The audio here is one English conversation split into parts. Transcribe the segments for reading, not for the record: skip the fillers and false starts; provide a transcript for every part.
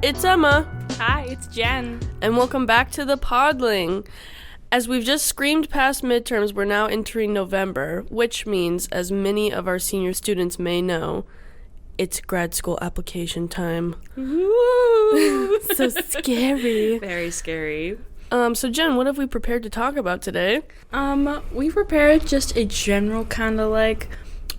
It's Emma. Hi, it's Jen. And welcome back to the Podling. As we've just screamed past midterms, we're now entering November, which means, as many of our senior students may know, it's grad school application time. Ooh. So scary. Very scary. So Jen, what have we prepared to talk about today? We prepared just a general kind of like,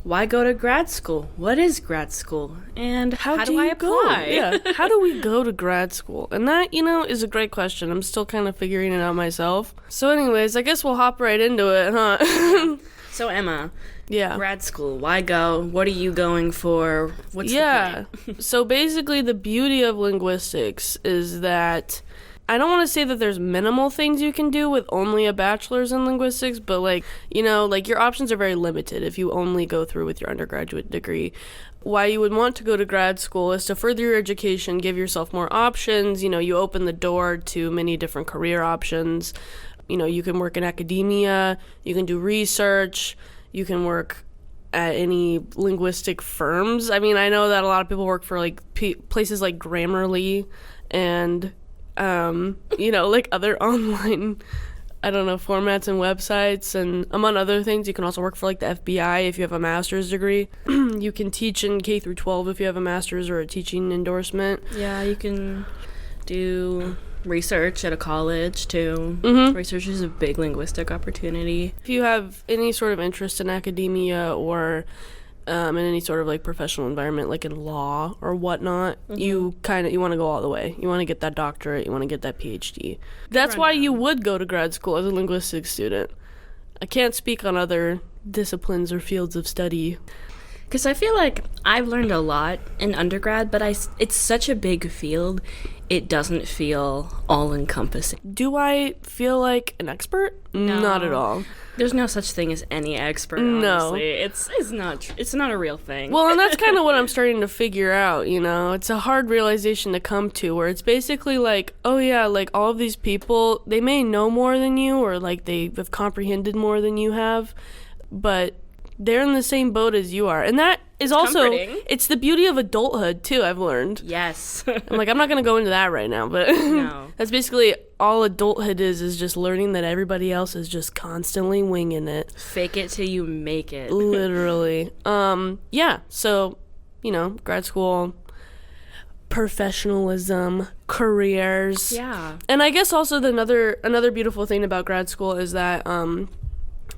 why go to grad school? What is grad school? And how do I apply? Yeah, how do we go to grad school? And that, is a great question. I'm still kind of figuring it out myself. So anyways, I guess we'll hop right into it, huh? So Emma, yeah. Grad school, why go? What are you going for? What's the plan? So basically the beauty of linguistics is that I don't want to say that there's minimal things you can do with only a bachelor's in linguistics, but your options are very limited if you only go through with your undergraduate degree. Why you would want to go to grad school is to further your education, give yourself more options. You open the door to many different career options. You can work in academia, you can do research, you can work at any linguistic firms. I mean, I know that a lot of people work for places like Grammarly and other online, formats and websites. And among other things, you can also work for the FBI if you have a master's degree. You can teach in K through 12 if you have a master's or a teaching endorsement. Yeah, you can do research at a college too. Research is a big linguistic opportunity. If you have any sort of interest in academia or in any sort of professional environment, like in law or whatnot, you want to go all the way. You want to get that doctorate, you want to get that PhD. That's why you would go to grad school as a linguistics student. I can't speak on other disciplines or fields of study. Because I feel like I've learned a lot in undergrad, but it's such a big field, it doesn't feel all-encompassing. Do I feel like an expert? No. Not at all. There's no such thing as any expert, honestly. No. It's not a real thing. Well, and that's kind of what I'm starting to figure out, It's a hard realization to come to, where it's basically all of these people, they may know more than you, or they have comprehended more than you have, but they're in the same boat as you are. And that is also comforting. It's the beauty of adulthood too, I've learned. Yes. I'm not going to go into that right now, but no. That's basically all adulthood is just learning that everybody else is just constantly winging it. Fake it till you make it. Literally. So, grad school, professionalism, careers. Yeah. And I guess also another beautiful thing about grad school is that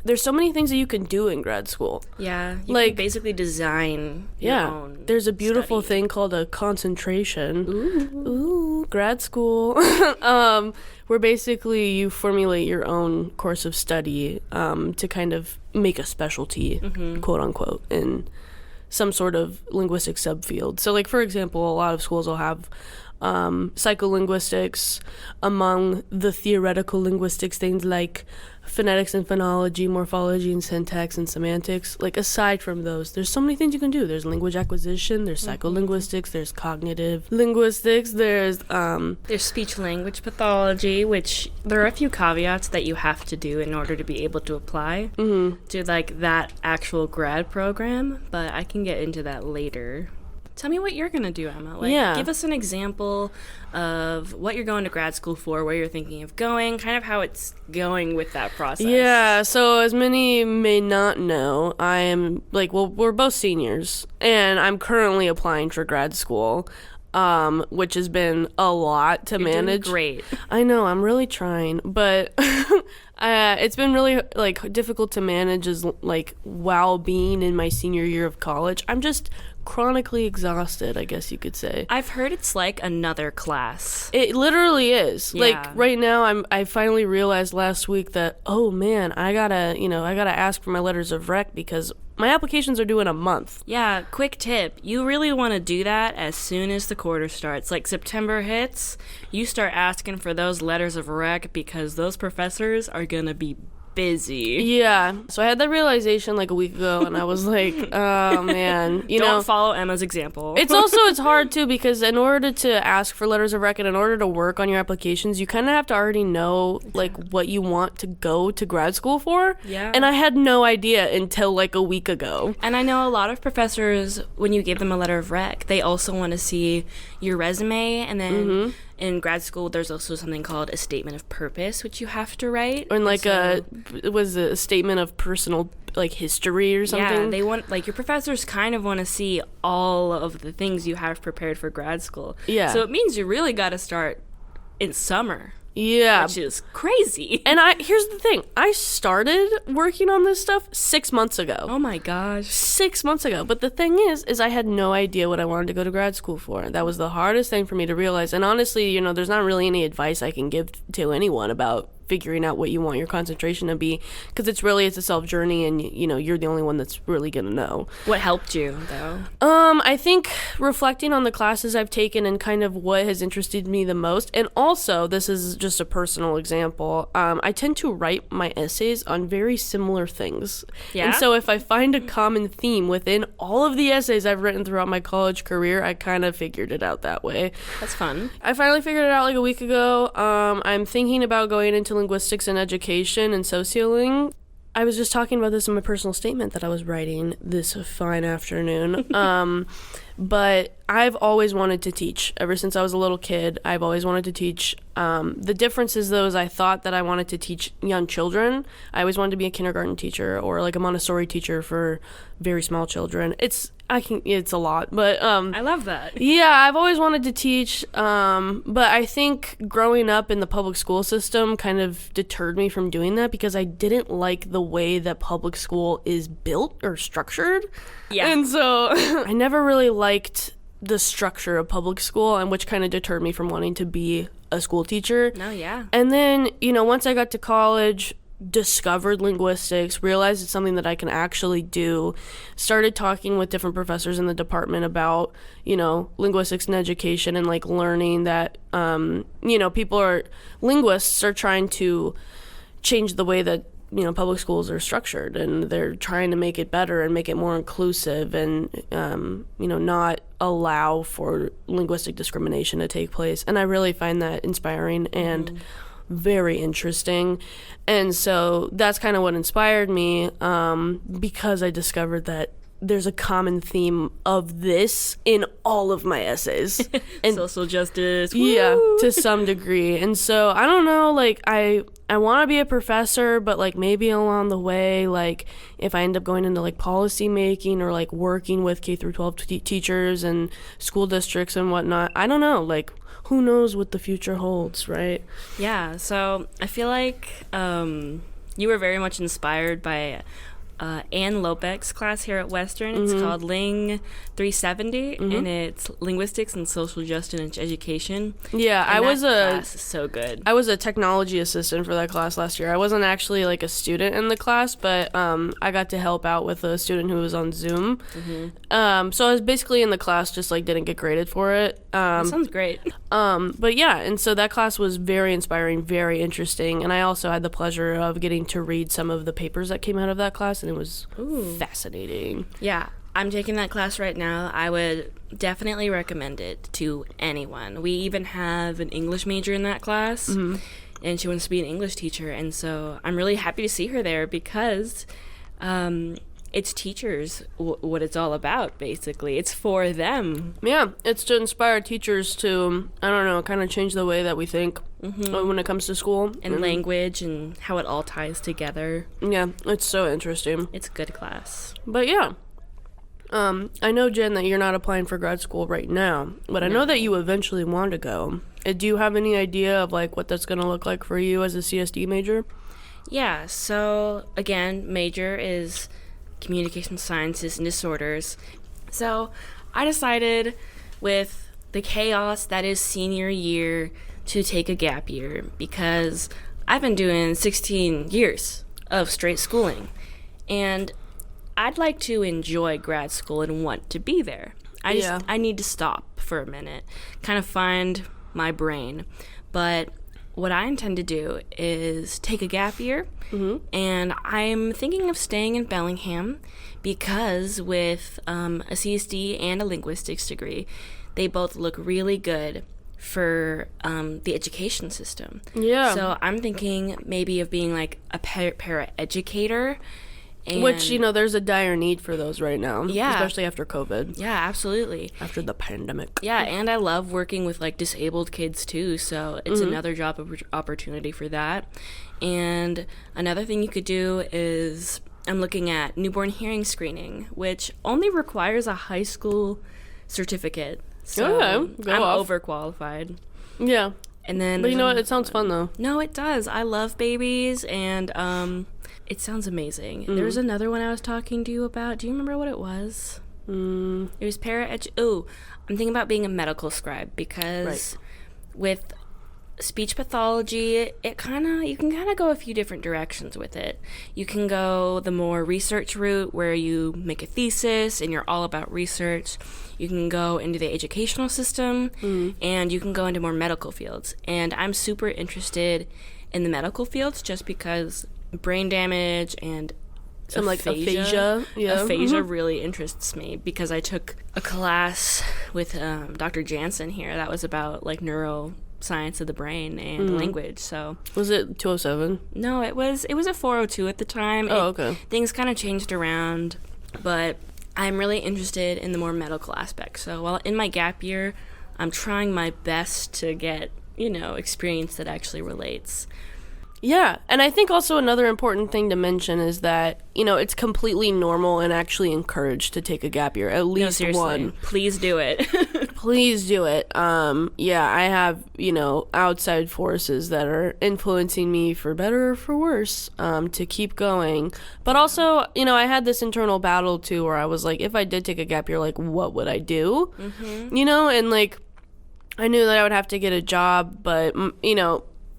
there's so many things that you can do in grad school. Yeah, you can basically design your own there's a beautiful study. thing called a concentration. Ooh, grad school. Where basically you formulate your own course of study to kind of make a specialty, quote unquote, in some sort of linguistic subfield. So for example, a lot of schools will have psycholinguistics. Among the theoretical linguistics, things like phonetics and phonology, morphology and syntax and semantics. Aside from those, there's so many things you can do. There's language acquisition, there's psycholinguistics, there's cognitive linguistics, there's speech language pathology, which there are a few caveats that you have to do in order to be able to apply to that actual grad program, but I can get into that later. Tell me what you're going to do, Emma. Give us an example of what you're going to grad school for, where you're thinking of going, kind of how it's going with that process. Yeah, so as many may not know, I am, we're both seniors, and I'm currently applying for grad school, which has been a lot to manage. Doing great. I know, I'm really trying, but it's been really, difficult to manage while being in my senior year of college. I'm just chronically exhausted, I guess you could say. I've heard it's like another class. It literally is. Yeah. Right now, I finally realized last week that, oh man, I gotta ask for my letters of rec because my applications are due in a month. Yeah, quick tip. You really want to do that as soon as the quarter starts. September hits, you start asking for those letters of rec because those professors are gonna be busy. Yeah. So I had that realization like a week ago, and I was like, oh, man. Don't follow Emma's example. It's hard, too, because in order to ask for letters of rec and in order to work on your applications, you kind of have to already know, like, what you want to go to grad school for. Yeah. And I had no idea until, like, a week ago. And I know a lot of professors, when you give them a letter of rec, they also want to see your resume, and then in grad school, there's also something called a statement of purpose, which you have to write. And like it was a statement of personal like history or something. Yeah, they want like your professors kind of want to see all of the things you have prepared for grad school. Yeah. So it means you really got to start in summer. Yeah. Which is crazy. And here's the thing. I started working on this stuff 6 months ago. Oh my gosh. 6 months ago. But the thing is I had no idea what I wanted to go to grad school for. That was the hardest thing for me to realize. And honestly, there's not really any advice I can give to anyone about figuring out what you want your concentration to be, because it's a self journey, and you're the only one that's really gonna know. What helped you though? I think reflecting on the classes I've taken and kind of what has interested me the most, and also this is just a personal example, I tend to write my essays on very similar things. Yeah? And so if I find a common theme within all of the essays I've written throughout my college career, I kind of figured it out that way. That's fun. I finally figured it out like a week ago. I'm thinking about going into linguistics and education and socioling. I was just talking about this in my personal statement that I was writing this fine afternoon. But I've always wanted to teach. Ever since I was a little kid, I've always wanted to teach. The difference is, though, is I thought that I wanted to teach young children. I always wanted to be a kindergarten teacher or like a Montessori teacher for very small children. It's a lot, but I love that. Yeah, I've always wanted to teach, but I think growing up in the public school system kind of deterred me from doing that, because I didn't like the way that public school is built or structured. Yeah. And so I never really liked the structure of public school, and which kind of deterred me from wanting to be a school teacher. No, yeah. And then, once I got to college, discovered linguistics, realized it's something that I can actually do, started talking with different professors in the department about, linguistics and education, and like learning that, linguists are trying to change the way that, public schools are structured, and they're trying to make it better and make it more inclusive, and, not allow for linguistic discrimination to take place. And I really find that inspiring and very interesting. And so that's kind of what inspired me, because I discovered that there's a common theme of this in all of my essays. And social justice. Yeah, woo! to some degree. And so I don't know, like I want to be a professor, but like maybe along the way, like if I end up going into like policy making or like working with K through 12 teachers and school districts and whatnot, I don't know, like who knows what the future holds, right? Yeah, so I feel like you were very much inspired by Ann Lopek's class here at Western. It's called Ling 370, and it's linguistics and social justice and education. Yeah, and class is so good. I was a technology assistant for that class last year. I wasn't actually like a student in the class, but I got to help out with a student who was on Zoom. So I was basically in the class, just like didn't get graded for it. That sounds great. But yeah, and so that class was very inspiring, very interesting, and I also had the pleasure of getting to read some of the papers that came out of that class, and it was fascinating. Yeah, I'm taking that class right now. I would definitely recommend it to anyone. We even have an English major in that class, and she wants to be an English teacher, and so I'm really happy to see her there, because it's teachers what it's all about, basically. It's for them. Yeah, it's to inspire teachers to, I don't know, kind of change the way that we think when it comes to school. And language and how it all ties together. Yeah, it's so interesting. It's a good class. But yeah, I know, Jen, that you're not applying for grad school right now, but I know that you eventually want to go. Do you have any idea of like what that's going to look like for you as a CSD major? Yeah, so again, major is communication sciences and disorders. So I decided, with the chaos that is senior year, to take a gap year, because I've been doing 16 years of straight schooling, and I'd like to enjoy grad school and want to be there. I need to stop for a minute, kind of find my brain. But what I intend to do is take a gap year, and I'm thinking of staying in Bellingham because with a CSD and a linguistics degree, they both look really good for the education system. Yeah. So I'm thinking maybe of being like a para-educator. Which, there's a dire need for those right now. Yeah. Especially after COVID. Yeah, absolutely. After the pandemic. Yeah, and I love working with, like, disabled kids, too, so it's another job opportunity for that. And another thing you could do is I'm looking at newborn hearing screening, which only requires a high school certificate. So I'm overqualified. Yeah. And then but you know what? It sounds fun, though. No, it does. I love babies, and it sounds amazing. There was another one I was talking to you about. Do you remember what it was? It was I'm thinking about being a medical scribe because with speech pathology, you can kind of go a few different directions with it. You can go the more research route where you make a thesis and you're all about research. You can go into the educational system, and you can go into more medical fields. And I'm super interested in the medical fields just because brain damage and some like aphasia. Yeah. Aphasia really interests me because I took a class with Dr. Jansen here that was about like neuroscience of the brain and language. So was it 207? No, it was a 402 at the time. Okay. Things kind of changed around, but I'm really interested in the more medical aspect. So while in my gap year, I'm trying my best to get, experience that actually relates. Yeah, and I think also another important thing to mention is that, it's completely normal and actually encouraged to take a gap year, at least one. Please do it. Please do it. Yeah, I have, outside forces that are influencing me for better or for worse to keep going. But also, I had this internal battle, too, where I was like, if I did take a gap year, like, what would I do? And, like, I knew that I would have to get a job, but,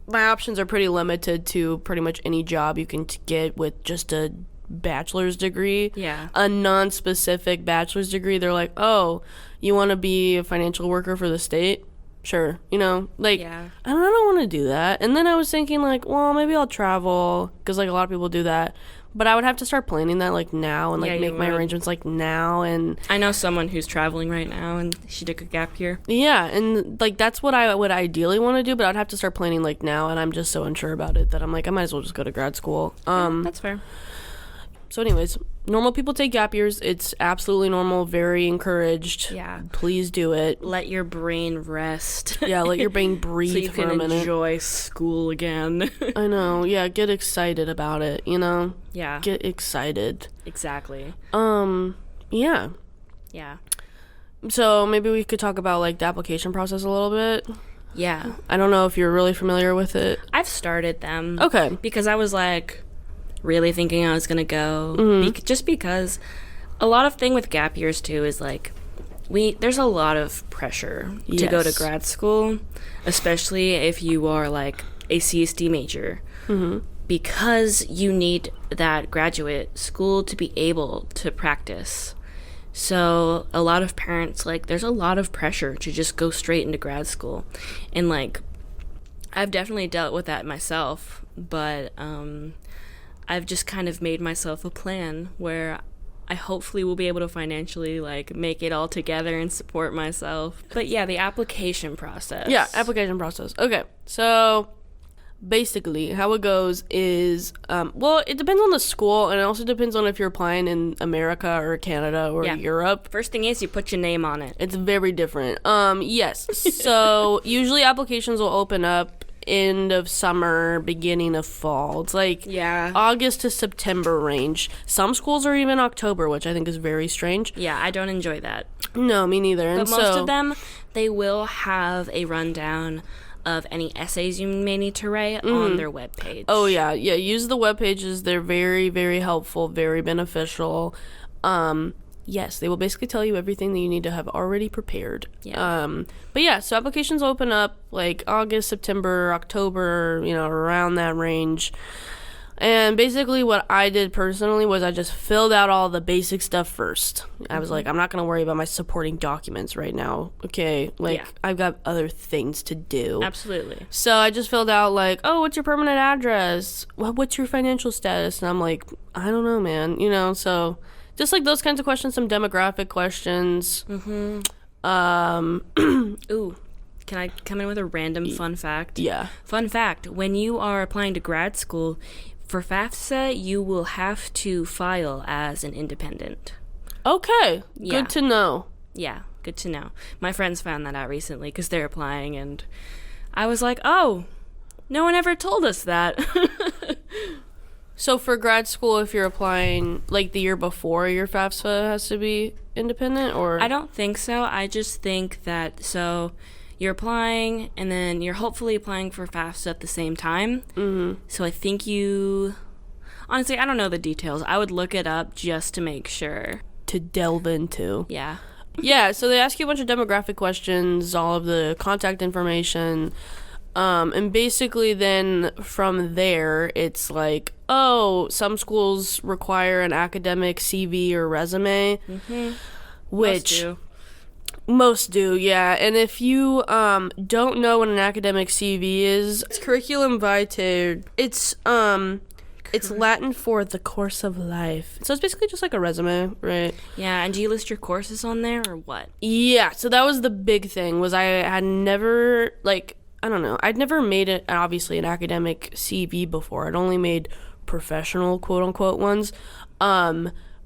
my options are pretty limited to pretty much any job you can get with just a bachelor's degree. Yeah. A non-specific bachelor's degree. They're like, oh, you want to be a financial worker for the state? Sure. I don't want to do that. And then I was thinking, like, well, maybe I'll travel, because, like, a lot of people do that. But I would have to start planning that, like, now and, like, make my arrangements, like, now. And I know someone who's traveling right now, and she took a gap year. Yeah, and, like, that's what I would ideally want to do, but I'd have to start planning, like, now, and I'm just so unsure about it that I'm like, I might as well just go to grad school. That's fair. So anyways, normal people take gap years. It's absolutely normal, very encouraged. Yeah. Please do it. Let your brain rest. Yeah, let your brain breathe so you for can a minute. Enjoy school again. I know. Yeah, get excited about it, Yeah. Get excited. Exactly. Yeah. Yeah. So maybe we could talk about, like, the application process a little bit. Yeah. I don't know if you're really familiar with it. I've started them. Okay. Because I was, like, really thinking I was going to go. Just because a lot of thing with gap years, too, is, like, there's a lot of pressure to go to grad school, especially if you are, like, a CSD major. Because you need that graduate school to be able to practice. So a lot of parents, like, there's a lot of pressure to just go straight into grad school. And, like, I've definitely dealt with that myself, but I've just kind of made myself a plan where I hopefully will be able to financially, like, make it all together and support myself. But yeah, the application process. Yeah, application process. Okay, so basically how it goes is, well, it depends on the school, and it also depends on if you're applying in America or Canada or Europe. First thing is you put your name on it. It's very different. Yes. So usually applications will open up end of summer, beginning of fall. It's like August to September range. Some schools are even October, which I think is very strange. Yeah, I don't enjoy that. No, me neither. But most of them, they will have a rundown of any essays you may need to write on their webpage. Oh, yeah. Yeah, use the web pages. They're very, very helpful, very beneficial. Yes, they will basically tell you everything that you need to have already prepared. Yeah. But yeah, so applications open up like August, September, October, around that range. And basically what I did personally was I just filled out all the basic stuff first. I was like, I'm not going to worry about my supporting documents right now. Okay, I've got other things to do. Absolutely. So I just filled out like, oh, what's your permanent address? What's your financial status? And I'm like, I don't know, man. So just like those kinds of questions, some demographic questions. Ooh. Can I come in with a random fun fact? Yeah. Fun fact, when you are applying to grad school, for FAFSA, you will have to file as an independent. Okay. Yeah. Good to know. Yeah, good to know. My friends found that out recently because they're applying, and I was like, oh, no one ever told us that. So for grad school, if you're applying like the year before, your FAFSA has to be independent, or? I don't think so. I just think that, so you're applying, and then you're hopefully applying for FAFSA at the same time. Mm-hmm. So I think honestly, I don't know the details. I would look it up just to make sure. To delve into. Yeah. Yeah, so they ask you a bunch of demographic questions, all of the contact information, and basically then from there, it's like, oh, some schools require an academic CV or resume, which most do, yeah. And if you don't know what an academic CV is, it's curriculum vitae. It's Latin for the course of life. So it's basically just like a resume, right? Yeah, and do you list your courses on there or what? Yeah, so that was the big thing, was I had never, I'd never made it, obviously, an academic CV before. I'd only made professional, quote-unquote, ones,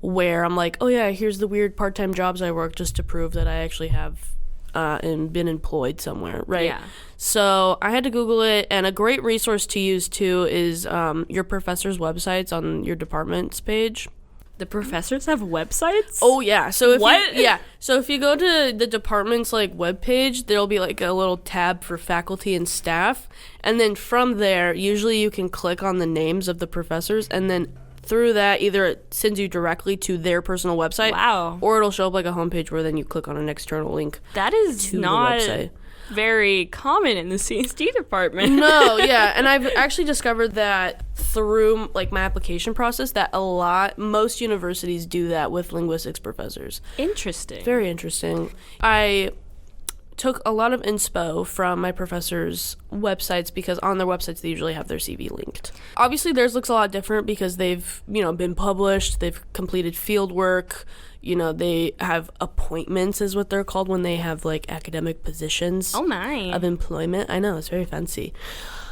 where I'm like, oh yeah, here's the weird part-time jobs I work just to prove that I actually have and been employed somewhere, right? Yeah. So I had to Google it, and a great resource to use, too, is your professor's websites on your department's page. The professors have websites? Oh, yeah. So What? So if you go to the department's, webpage, there'll be, a little tab for faculty and staff, and then from there, usually you can click on the names of the professors, and then through that, either it sends you directly to their personal website. Wow. Or it'll show up like a homepage where then you click on an external link. That is to not the website. Very common in the CSD department. No, yeah. And I've actually discovered that through my application process that most universities do that with linguistics professors. Interesting. Very interesting. I took a lot of inspo from my professors' websites because on their websites they usually have their CV linked. Obviously theirs looks a lot different because they've, been published, they've completed field work, they have appointments is what they're called when they have academic positions of employment. I know, it's very fancy.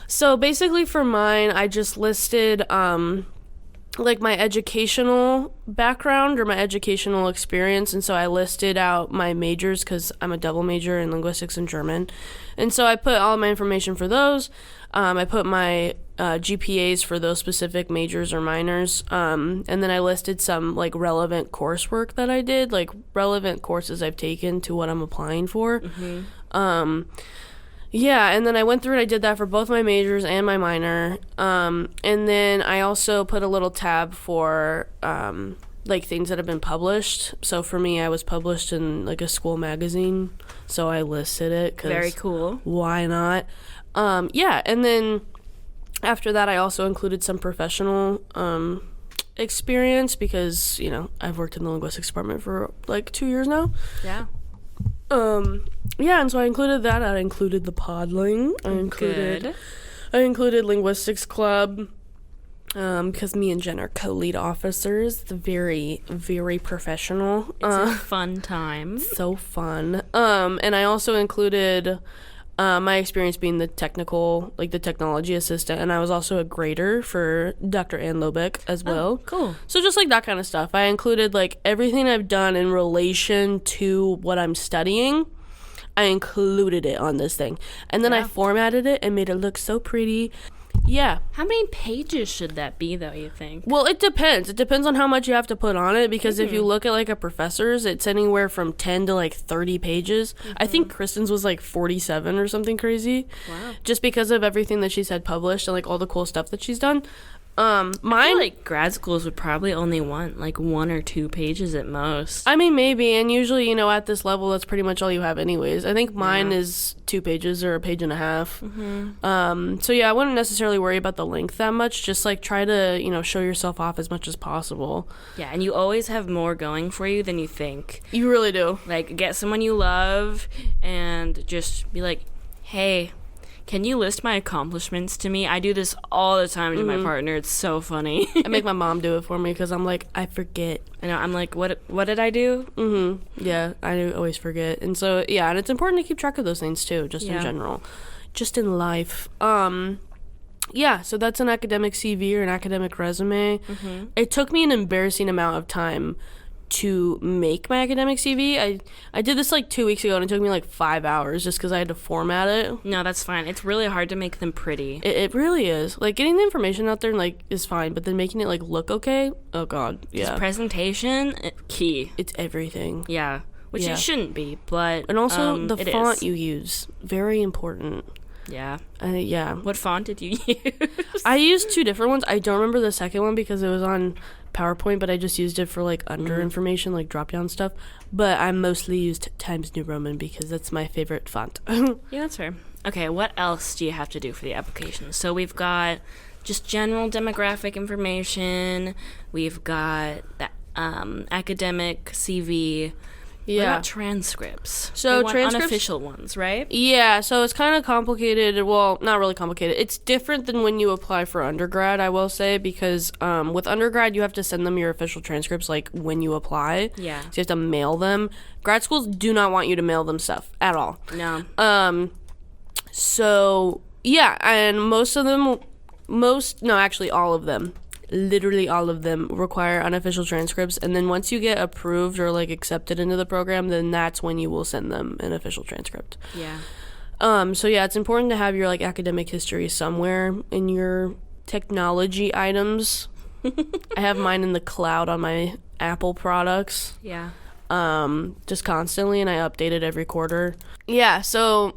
So basically for mine, I just listed my educational background or my educational experience, and so I listed out my majors because I'm a double major in linguistics and German, and so I put all my information for those. I put my GPAs for those specific majors or minors, and then I listed some relevant coursework that I did, relevant courses I've taken to what I'm applying for. Yeah, and then I went through and I did that for both my majors and my minor. And then I also put a little tab for things that have been published. So for me, I was published in a school magazine, so I listed it. 'Cause very cool. Why not? Yeah, and then after that, I also included some professional experience because, I've worked in the linguistics department for 2 years now. Yeah. Yeah, and so I included that. I included the Podling. I included Linguistics Club, because me and Jen are co-lead officers. The very, very professional. It's a fun time. So fun. And I also included my experience being the technology assistant, and I was also a grader for Dr. Ann Lobeck as well. Oh, cool. So just that kind of stuff. I included everything I've done in relation to what I'm studying. I included it on this thing. And then I formatted it and made it look so pretty. Yeah. How many pages should that be, though, you think? Well, it depends. It depends on how much you have to put on it, because if you look at a professor's, it's anywhere from 10 to 30 pages. I think Kristen's was 47 or something crazy. Wow. Just because of everything that she's had published and all the cool stuff that she's done. I Mine, feel like grad schools would probably only want like 1 or 2 pages at most. I mean, maybe, and usually, you know, at this level, that's pretty much all you have anyways. I think mine Yeah. is 2 pages or a page and a half. Mm-hmm. So yeah, I wouldn't necessarily worry about the length that much. Just like try to, you know, show yourself off as much as possible. Yeah, and you always have more going for you than you think. You really do. Like, get someone you love and just be like, hey, can you list my accomplishments to me? I do this all the time to my partner. It's so funny. I make my mom do it for me because I'm like, I forget. I know. I'm like, what did I do? Yeah, I always forget. And so, yeah, and it's important to keep track of those things too, just in general. Just in life. Yeah, so that's an academic CV or an academic resume. It took me an embarrassing amount of time to make my academic CV. I did this like 2 weeks ago, and it took me like 5 hours just because I had to format it. No, that's fine. It's really hard to make them pretty. It really is. Like, getting the information out there, like, is fine, but then making it, like, look okay? Oh, God, yeah. Just presentation, key. It's everything. Yeah, which Yeah. it shouldn't be, but And also, the it font is. you use. Very important. Yeah. Yeah. What font did you use? I used 2 different ones. I don't remember the second one because it was on PowerPoint, but I just used it for, like, under information, like, drop-down stuff. But I mostly used Times New Roman because that's my favorite font. Yeah, that's fair. Okay, what else do you have to do for the application? So we've got just general demographic information. We've got the academic CV. What Yeah. about transcripts? So They want transcripts- unofficial ones, right? Yeah, so it's kind of complicated. Well, not really complicated. It's different than when you apply for undergrad, I will say, because with undergrad, you have to send them your official transcripts, like, when you apply. Yeah. So you have to mail them. Grad schools do not want you to mail them stuff at all. No. So, yeah, and actually all of them, literally all of them require unofficial transcripts. And then once you get approved or, like, accepted into the program, then that's when you will send them an official transcript. Yeah. So yeah, it's important to have your, like, academic history somewhere in your technology items. I have mine in the cloud on my Apple products. Yeah. Just constantly, and I update it every quarter. Yeah, so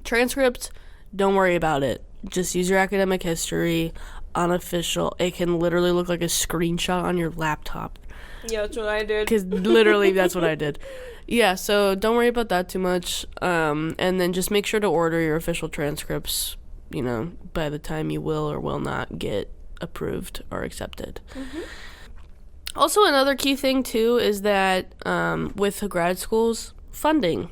transcript, don't worry about it. Just use your academic history, unofficial. It can literally look like a screenshot on your laptop. Yeah, that's what I did. Because literally that's what I did. Yeah, so don't worry about that too much. And then just make sure to order your official transcripts, you know, by the time you will or will not get approved or accepted. Also, another key thing, too, is that with grad schools, funding.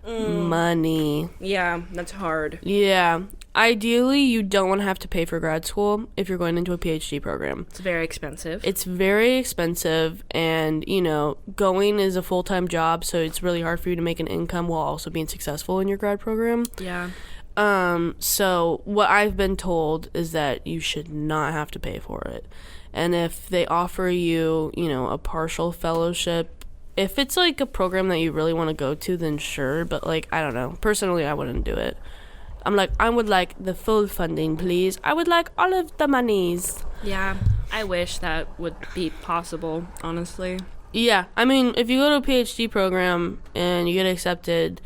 Money. Yeah, that's hard. Yeah. Ideally, you don't want to have to pay for grad school if you're going into a PhD program. It's very expensive. It's very expensive, and, you know, going is a full-time job, so it's really hard for you to make an income while also being successful in your grad program. Yeah. So what I've been told is that you should not have to pay for it. And if they offer you, you know, a partial fellowship, if it's like a program that you really want to go to, then sure. But, like, I don't know. Personally, I wouldn't do it. I'm like, I would like the full funding, please. I would like all of the monies. Yeah. I wish that would be possible, honestly. Yeah. I mean, if you go to a PhD program and you get accepted,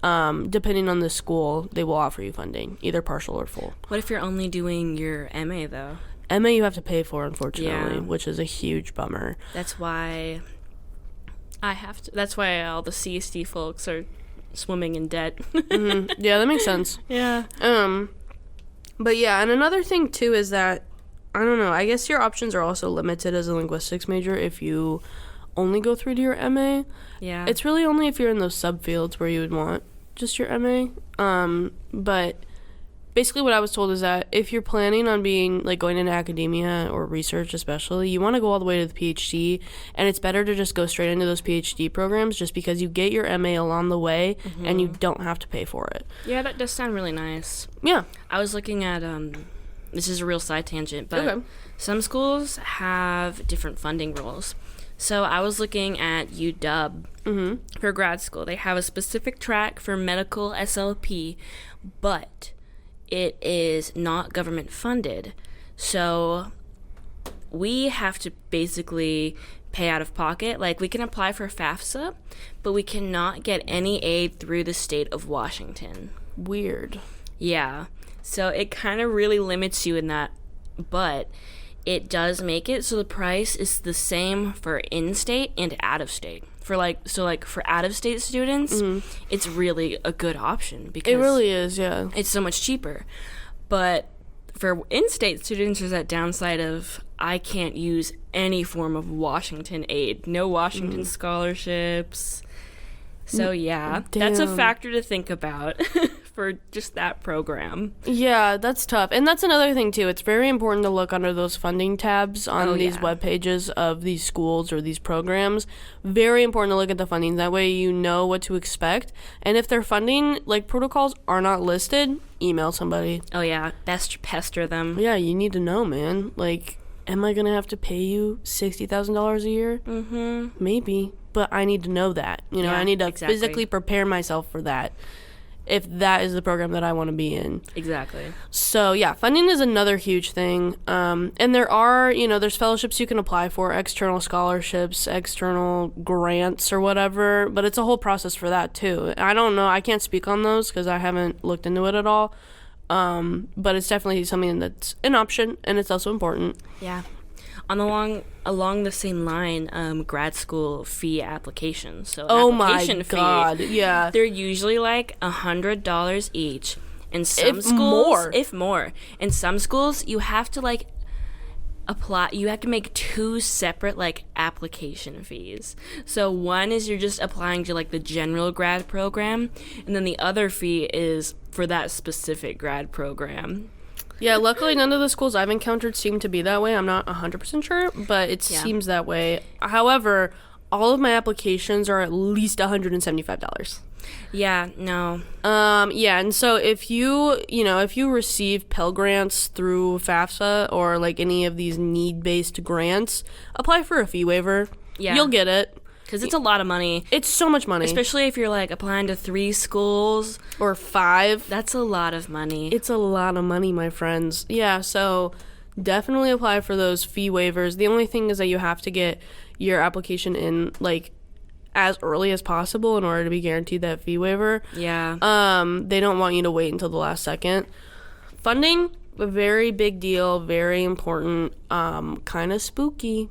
depending on the school, they will offer you funding, either partial or full. What if you're only doing your MA, though? MA you have to pay for, unfortunately, Yeah. which is a huge bummer. That's why I have to. That's why all the CSD folks are swimming in debt. Yeah, that makes sense. Yeah. But yeah, and another thing too is that, I don't know, I guess your options are also limited as a linguistics major if you only go through to your MA. Yeah. It's really only if you're in those subfields where you would want just your MA. But basically what I was told is that if you're planning on being, like, going into academia or research especially, you want to go all the way to the PhD, and it's better to just go straight into those PhD programs just because you get your MA along the way and you don't have to pay for it. Yeah, that does sound really nice. Yeah. I was looking at, this is a real side tangent, but Okay. some schools have different funding rules. So I was looking at UW for grad school. They have a specific track for medical SLP, but it is not government funded. So we have to basically pay out of pocket. Like, we can apply for FAFSA, but we cannot get any aid through the state of Washington. Weird. Yeah. So it kind of really limits you in that. But it does make it so the price is the same for in-state and out-of-state. For for out-of-state students, it's really a good option because It really is, yeah. it's so much cheaper. But for in-state students, there's that downside of I can't use any form of Washington aid. No Washington scholarships. So yeah, that's a factor to think about for just that program. Yeah, that's tough. And that's another thing too. It's very important to look under those funding tabs on these web pages of these schools or these programs. Very important to look at the funding. That way you know what to expect. And if their funding protocols are not listed, email somebody. Oh yeah, best pester them. Yeah, you need to know, man. Am I going to have to pay you $60,000 a year? Mm-hmm. Maybe. But I need to know that. I need to physically prepare myself for that if that is the program that I want to be in. Exactly. So, yeah, funding is another huge thing. And there are, there's fellowships you can apply for, external scholarships, external grants or whatever. But it's a whole process for that, too. I don't know. I can't speak on those because I haven't looked into it at all. But it's definitely something that's an option, and it's also important. Yeah. Along the same line, grad school fee applications. So application fee, God, yeah. They're usually $100 each. And some if more. In some schools, you have to apply. You have to make two separate application fees. So one is you're just applying to the general grad program, and then the other fee is for that specific grad program. Yeah, luckily none of the schools I've encountered seem to be that way. I'm not 100% sure, but it seems that way. However, all of my applications are at least $175. Yeah, no. Yeah, and so if you receive Pell Grants through FAFSA or any of these need-based grants, apply for a fee waiver. Yeah. You'll get it. Because it's a lot of money. It's so much money. Especially if you're applying to 3 schools. Or 5. That's a lot of money. It's a lot of money, my friends. Yeah, so definitely apply for those fee waivers. The only thing is that you have to get your application in as early as possible in order to be guaranteed that fee waiver. Yeah. They don't want you to wait until the last second. Funding, a very big deal, very important, kind of spooky.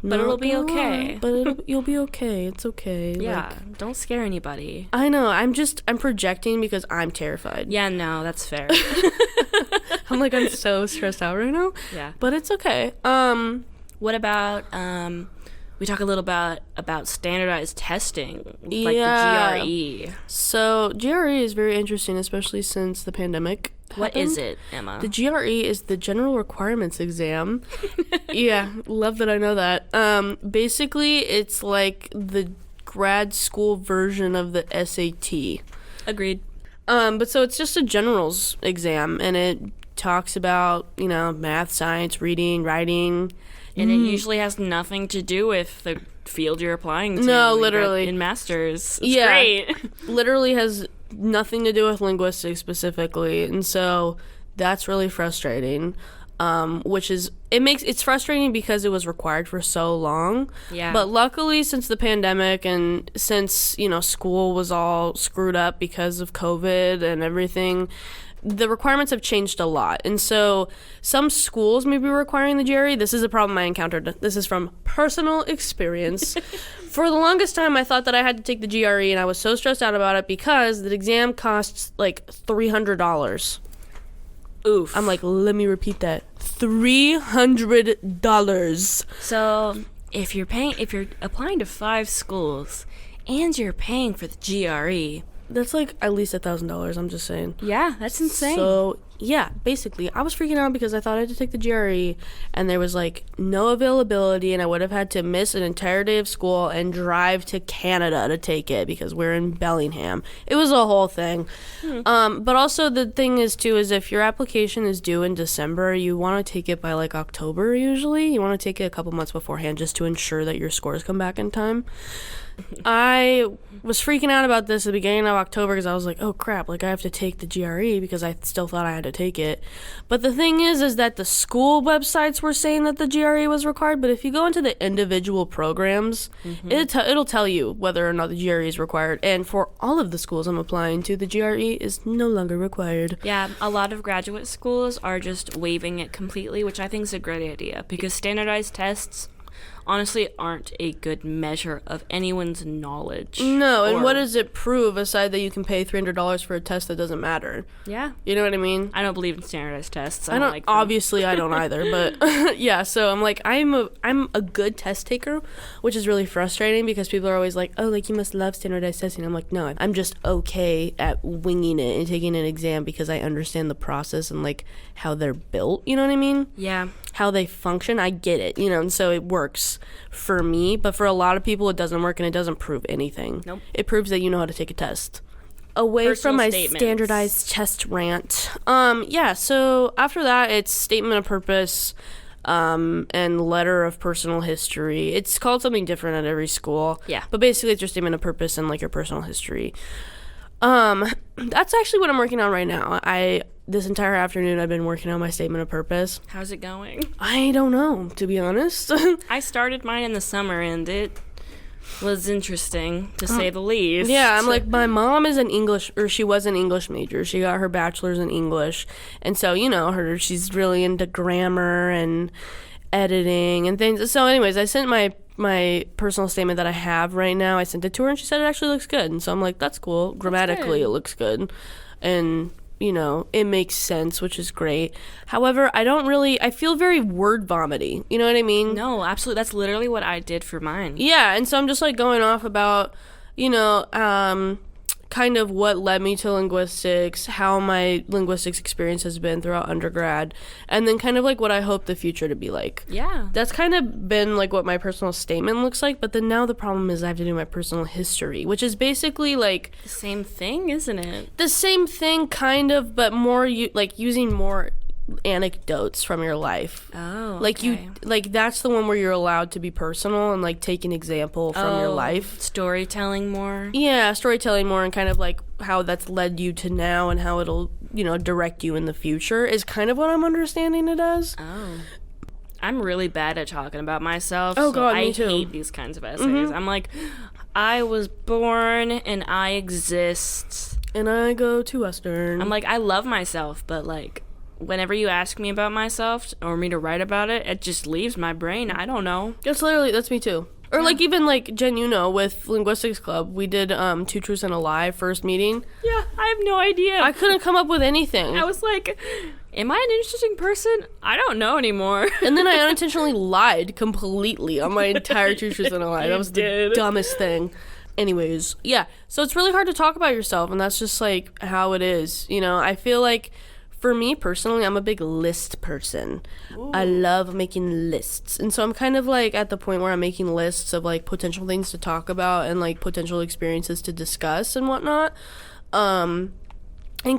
But it'll be okay. But you'll be okay. It's okay. Yeah, don't scare anybody. I know. I'm projecting because I'm terrified. Yeah, no, that's fair. I'm so stressed out right now. Yeah. But it's okay. What about, we talk a little about standardized testing, the GRE. So GRE is very interesting, especially since the pandemic happened. What is it, Emma? The GRE is the General Requirements Exam. Yeah, love that I know that. Basically, it's the grad school version of the SAT. Agreed. But so it's just a general's exam, and it talks about, math, science, reading, writing. And it usually has nothing to do with the field you're applying to. No, literally. In master's. It's great. Literally has nothing to do with linguistics specifically. And so that's really frustrating. It's frustrating because it was required for so long. Yeah. But luckily, since the pandemic and since, school was all screwed up because of COVID and everything, the requirements have changed a lot. And so some schools may be requiring the GRE. This is a problem I encountered. This is from personal experience. For the longest time, I thought that I had to take the GRE, and I was so stressed out about it because the exam costs $300. Oof. I'm let me repeat that. $300. So if you're applying to 5 schools and you're paying for the GRE, that's at least $1,000. I'm just saying. Yeah, that's insane. So yeah, basically, I was freaking out because I thought I had to take the GRE, and there was no availability, and I would have had to miss an entire day of school and drive to Canada to take it because we're in Bellingham. It was a whole thing. But also the thing is too is if your application is due in December, you want to take it by October. Usually, you want to take it a couple months beforehand just to ensure that your scores come back in time. I was freaking out about this at the beginning of October because I was oh crap, I have to take the GRE because I still thought I had to take it. But the thing is that the school websites were saying that the GRE was required, but if you go into the individual programs, it'll tell you whether or not the GRE is required. And for all of the schools I'm applying to, the GRE is no longer required. Yeah, a lot of graduate schools are just waiving it completely, which I think is a great idea, because standardized tests honestly aren't a good measure of anyone's knowledge. No, and what does it prove aside that you can pay $300 for a test that doesn't matter? Yeah. You know what I mean? I don't believe in standardized tests. I don't like them. Obviously, I don't either, but yeah, so I'm like, I'm a good test taker, which is really frustrating because people are always like, oh, like, you must love standardized testing. I'm like, no, I'm just okay at winging it and taking an exam because I understand the process and, like, how they're built, you know what I mean? Yeah. How they function, I get it, you know, and so it works for me, but for a lot of people it doesn't work and it doesn't prove anything. Nope. It proves that you know how to take a test. Away Personal from my statements. standardized test rant. Yeah, so after that it's statement of purpose and letter of personal history. It's called something different at every school. Yeah. But basically it's your statement of purpose and, like, your personal history. That's actually what I'm working on right now. This entire afternoon I've been working on my statement of purpose. How's it going? I don't know, to be honest. I started mine in the summer, and it was interesting, to say the least. Yeah, I'm like, my mom is she was an English major. She got her bachelor's in English. And so, you know, she's really into grammar and editing and things. So anyways, I sent my personal statement that I have right now. I sent it to her, and she said it actually looks good. And so I'm like, that's cool. Grammatically, it looks good. And, you know, it makes sense, which is great. However, I feel very word vomity. You know what I mean? No, absolutely. That's literally what I did for mine. Yeah, and so I'm just, like, going off about, you know, kind of what led me to linguistics, how my linguistics experience has been throughout undergrad, and then kind of, like, what I hope the future to be like. Yeah. That's kind of been, like, what my personal statement looks like, but then now the problem is I have to do my personal history, which is basically, like... The same thing, isn't it? The same thing, kind of, but more, using more anecdotes from your life. Oh, like, okay. That's the one where you're allowed to be personal and, like, take an example from your life. Storytelling more. Yeah, storytelling more, and kind of, like, how that's led you to now and how it'll, you know, direct you in the future is kind of what I'm understanding it as. Oh. I'm really bad at talking about myself. Oh, God, me too. I too. hate these kinds of essays. I'm like, I was born and I exist. And I go to Western. I'm like, I love myself, but, like, whenever you ask me about myself or me to write about it, it just leaves my brain. I don't know. That's me too. Or, like, even, like, Jen, you know, with Linguistics Club, we did Two Truths and a Lie first meeting. Yeah, I have no idea. I couldn't come up with anything. I was like, am I an interesting person? I don't know anymore. And then I unintentionally lied completely on my entire Two Truths and a Lie. That was the dumbest thing. Anyways, yeah. So it's really hard to talk about yourself, and that's just, like, how it is. You know, I feel like... For me personally, I'm a big list person. Ooh. I love making lists. And so I'm kind of, like, at the point where I'm making lists of, like, potential things to talk about and, like, potential experiences to discuss and whatnot. And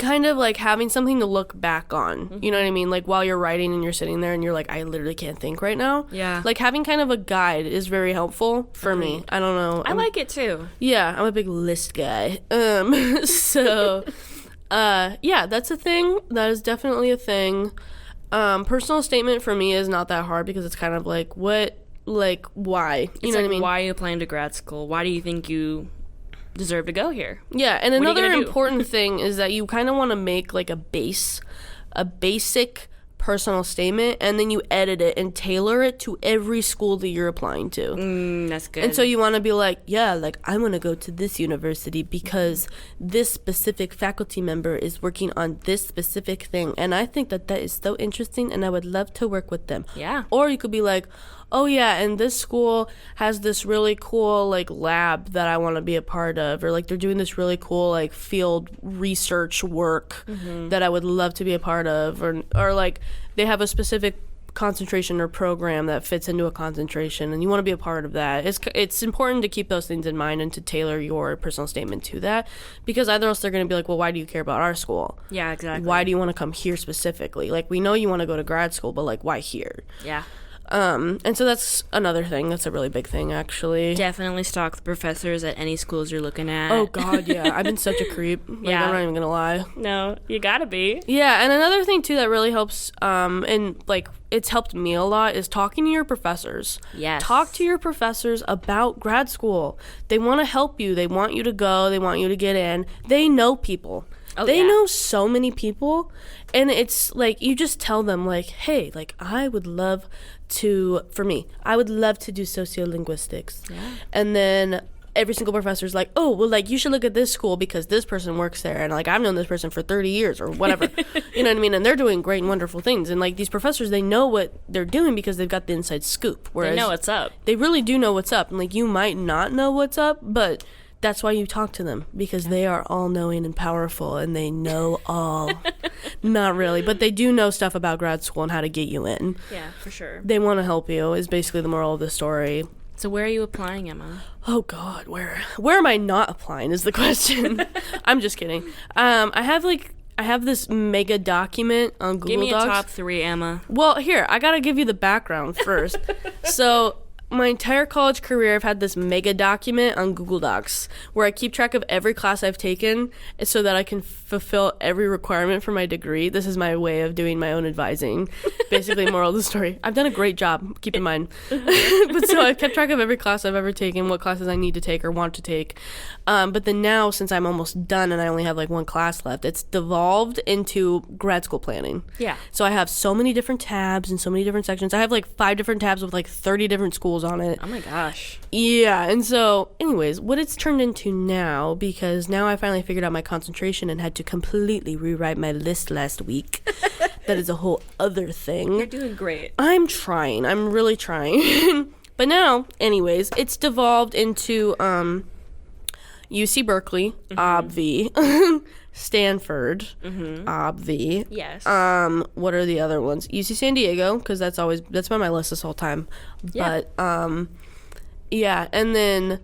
kind of, like, having something to look back on. You know what I mean? Like, while you're writing and you're sitting there and you're like, I literally can't think right now. Yeah. Like, having kind of a guide is very helpful for me. I don't know. I like it, too. Yeah, I'm a big list guy. So... yeah, that's a thing. That is definitely a thing. Personal statement for me is not that hard because it's kind of like, why? You know what I mean? Why are you applying to grad school? Why do you think you deserve to go here? Yeah, and another important thing is that you kind of want to make, like, a basic personal statement, and then you edit it and tailor it to every school that you're applying to. That's good. And so you want to be like, yeah, like, I want to go to this university because this specific faculty member is working on this specific thing, and I think that is so interesting, and I would love to work with them. Yeah. Or you could be like, oh yeah, and this school has this really cool, like, lab that I want to be a part of, or, like, they're doing this really cool, like, field research work that I would love to be a part of, or like they have a specific concentration or program that fits into a concentration and you want to be a part of that. It's important to keep those things in mind and to tailor your personal statement to that, because either else they're going to be like, well, why do you care about our school? Yeah, exactly. Why do you want to come here specifically? Like, we know you want to go to grad school, but, like, why here? Yeah. And so that's another thing. That's a really big thing, actually. Definitely stalk the professors at any schools you're looking at. Oh, God, yeah. I've been such a creep. Yeah. I'm not even going to lie. No, you gotta be. Yeah, and another thing, too, that really helps, and, like, it's helped me a lot, is talking to your professors. Yes. Talk to your professors about grad school. They want to help you. They want you to go. They want you to get in. They know people. They know so many people, and it's like you just tell them, like, hey, like, I would love to do sociolinguistics. Yeah. And then every single professor's like, oh, well, like, you should look at this school because this person works there, and, like, I've known this person for 30 years or whatever. You know what I mean? And they're doing great and wonderful things, and, like, these professors, they know what they're doing because they've got the inside scoop. Whereas they know what's up. They really do know what's up, and, like, you might not know what's up, but that's why you talk to them, because they are all-knowing and powerful, and they know all. Not really, but they do know stuff about grad school and how to get you in. Yeah, for sure. They want to help you, is basically the moral of the story. So where are you applying, Emma? Oh, God, where am I not applying is the question. I'm just kidding. I have this mega document on Google Docs. Give me a top 3, Emma. Well, here, I got to give you the background first. So my entire college career, I've had this mega document on Google Docs where I keep track of every class I've taken so that I can fulfill every requirement for my degree. This is my way of doing my own advising. Basically, moral of the story. I've done a great job, keep in mind. But so I've kept track of every class I've ever taken, what classes I need to take or want to take. But then now, since I'm almost done and I only have like one class left, it's devolved into grad school planning. Yeah. So I have so many different tabs and so many different sections. I have like 5 different tabs with like 30 different schools on it. Oh my gosh. Yeah, and so anyways, what it's turned into now, because now I finally figured out my concentration and had to completely rewrite my list last week. That is a whole other thing. You're doing great. I'm trying. I'm really trying. But now, anyways, it's devolved into UC Berkeley, obvi. Stanford, obvi. Yes. What are the other ones? UC San Diego, because that's been my list this whole time. Yeah. But yeah, and then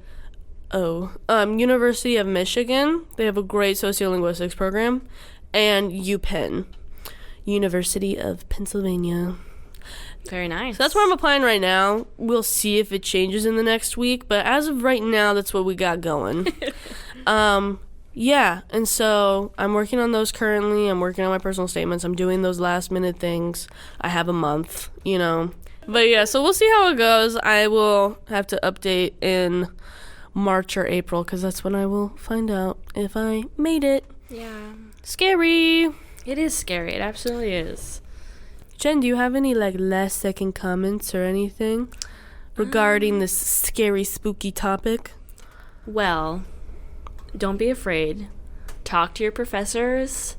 University of Michigan, they have a great sociolinguistics program, and UPenn, University of Pennsylvania. Very nice. So that's where I'm applying right now. We'll see if it changes in the next week, but as of right now, that's what we got going. Yeah, and so I'm working on those currently. I'm working on my personal statements. I'm doing those last minute things. I have a month, you know. But yeah, so we'll see how it goes. I will have to update in March or April because that's when I will find out if I made it. Yeah. Scary. It is scary. It absolutely is. Jen, do you have any like last second comments or anything regarding this scary, spooky topic? Well, don't be afraid. Talk to your professors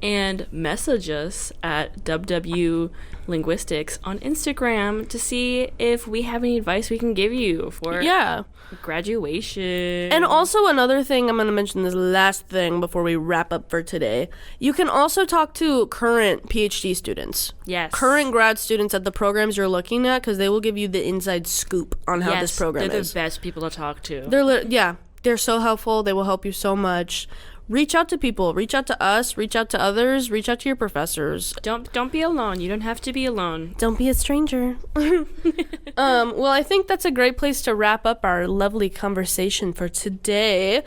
and message us at WW Linguistics on Instagram to see if we have any advice we can give you for graduation. And also another thing, I'm going to mention this last thing before we wrap up for today. You can also talk to current PhD students. Yes. Current grad students at the programs you're looking at, because they will give you the inside scoop on how this program they're is. the best people to talk to. They're so helpful. They will help you so much. Reach out to people. Reach out to us. Reach out to others. Reach out to your professors. Don't be alone. You don't have to be alone. Don't be a stranger. Well, I think that's a great place to wrap up our lovely conversation for today.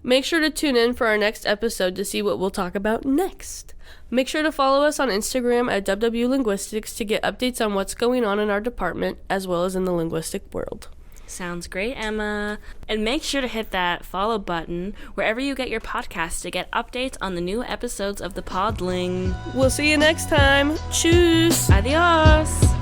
Make sure to tune in for our next episode to see what we'll talk about next. Make sure to follow us on Instagram at WW Linguistics to get updates on what's going on in our department as well as in the linguistic world. Sounds great, Emma. And make sure to hit that follow button wherever you get your podcast to get updates on the new episodes of the Podling. We'll see you next time. Tschüss. Adios.